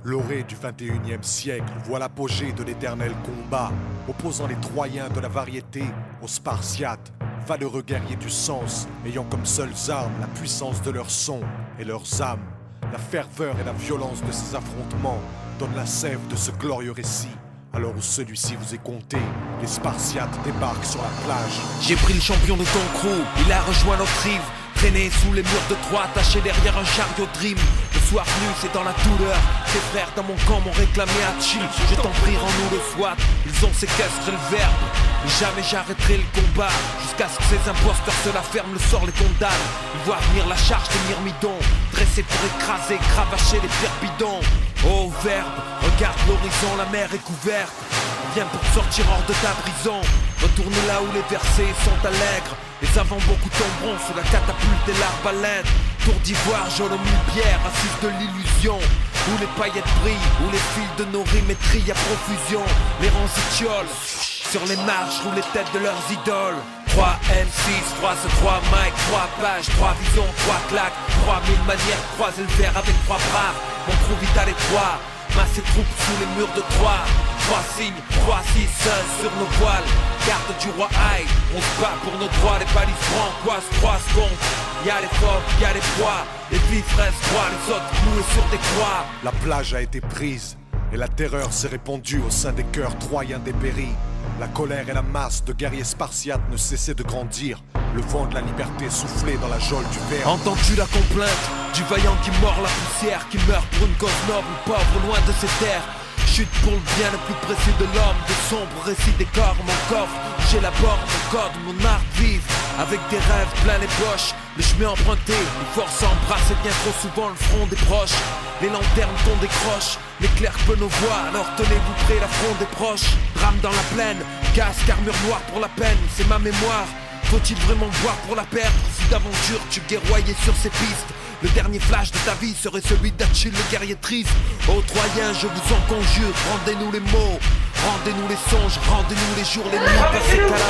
L'orée du 21e siècle voit l'apogée de l'éternel combat, opposant les Troyens de la variété aux Spartiates, valeureux guerriers du sens, ayant comme seules armes la puissance de leur son et leurs âmes. La ferveur et la violence de ces affrontements donnent la sève de ce glorieux récit. Alors où celui-ci vous est compté, les Spartiates débarquent sur la plage. J'ai pris le champion de ton crew, il a rejoint notre rive. Traîné sous les murs de Troie, attaché derrière un chariot dream. Le soir venu, c'est dans la douleur. Tes frères dans mon camp m'ont réclamé à chill. Je t'en prie, rends-nous le SWAT. Ils ont séquestré le verbe. Mais jamais j'arrêterai le combat. Jusqu'à ce que ces imposteurs se la ferment, le sort les condamne. Ils voient venir la charge des myrmidons, dressés pour écraser, cravacher les pierres bidons. Oh verbe, regarde l'horizon, la mer est couverte. Viens pour sortir hors de ta prison. Retourne là où les versets sont allègres. Les savants beaucoup tomberont sous la catapulte et l'arbalète. Tour d'ivoire, jaune aux mille pierres, assise de l'illusion. Où les paillettes brillent, où les fils de nos rimes trillent à profusion. Les rangs étiolent, sur les marches roulent les têtes de leurs idoles. 3 M6, 3 3 mic, 3 pages, 3 visions, 3 claques, 3000 manières de croiser le verre avec 3 bras. Mon trou vital étroit, masse et troupes sous les murs de Troie. 3 signes, 3 6 sur nos voiles. Garde du roi Aïe, on se bat pour nos droits. Les balises francoises, 3 secondes. Y'a les phoques, y'a les proies. Les vifs restent froids, les autres cloués sur des croix. La plage a été prise et la terreur s'est répandue au sein des cœurs troyens dépéris. La colère et la masse de guerriers spartiates ne cessaient de grandir. Le vent de la liberté soufflait dans la geôle du verbe. Entends-tu la complainte du vaillant qui mord la poussière, qui meurt pour une cause noble, pauvre loin de ses terres? Chute pour le bien le plus précieux de l'homme, de sombres récits des corps, mon coffre, j'élabore mon code, mon art vive, avec des rêves plein les poches, le chemin emprunté, les forces embrassent bien trop souvent le front des proches, les lanternes qu'on décroche, l'éclair peut nos voix, alors tenez-vous près, l'affront des proches, drame dans la plaine, casque, armure noire pour la peine, c'est ma mémoire, faut-il vraiment boire pour la perdre, si d'aventure tu guerroyais sur ces pistes? Le dernier flash de ta vie serait celui d'Achille, le guerrier triste. Ô Troyens, je vous en conjure, rendez-nous les mots, rendez-nous les songes, rendez-nous les jours, les nuits passés qu'à la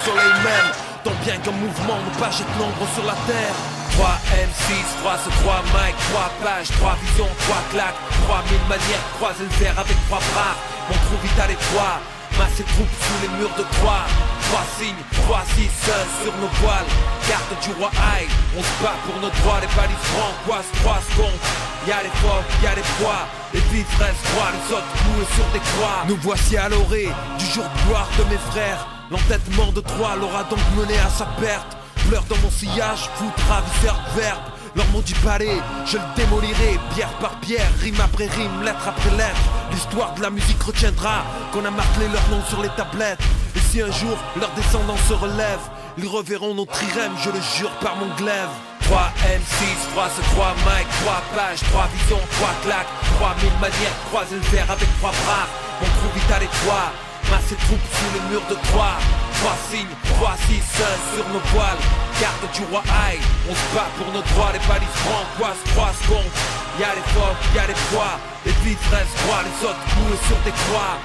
soleil même, tant bien qu'un mouvement ne pas jette l'ombre sur la terre. 3 M6, 3 3 mic, 3 pages, 3 visions, 3 claques, 3000 manières de croiser le verre avec 3 bras. Mon trou vital étroit, masse et troupes sous les murs de Troie. 3 signes, 3 6 sur nos voiles. Garde du roi Aïe, on se bat pour nos droits. Les balises francoises, 3 secondes. Y'a les phoques, y'a les proies. Les vifs restent froids, les autres cloués sur des croix. Nous voici à l'orée du jour de gloire de mes frères. L'entêtement de Troie l'aura donc mené à sa perte. Pleure dans mon sillage, foutre ravisseur de verbe. Leur mot du palais, je le démolirai, pierre par pierre, rime après rime, lettre après lettre. L'histoire de la musique retiendra qu'on a martelé leur nom sur les tablettes. Et si un jour leurs descendants se relèvent, ils reverront nos trirèmes, je le jure par mon glaive. 3 M6, 3 3 mic, 3 pages, 3 visions, 3 claques, 3000 manières de croiser le verre avec 3 bras. Mon trou vital étroit, masse et troupes sous les murs de Troie. 3 signes, 3 6 sur nos voiles. Garde du roi Aïe, on se bat pour nos droits. Les balises francoises, 3 secondes. Y'a les phoques, y'a les proies. Les vifs restent froids, les autres cloués sur des croix.